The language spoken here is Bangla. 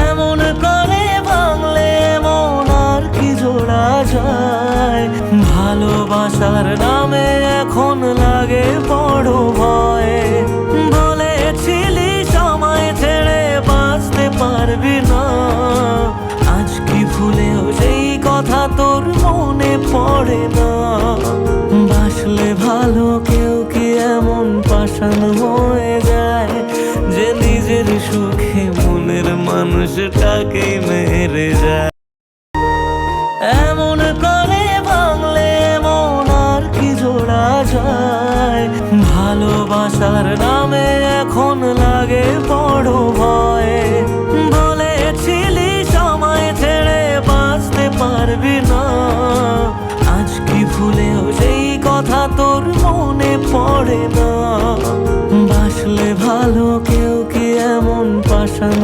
এমন করে ভাঙলে মন আর কি জোড়া যায়। ভালোবাসার নামে এখন লাগে বড় ভয়। বলেছিলি সময় ছেড়ে বাঁচতে পারবি না, আজ কি ভুলেও সেই কথা তোর মনে পড়ে না? বাসলে ভালো কেউ কি এমন পাষাণ হয়ে যায় যে নিজের সুখে মনের মানুষটাকেই মেরে যায়।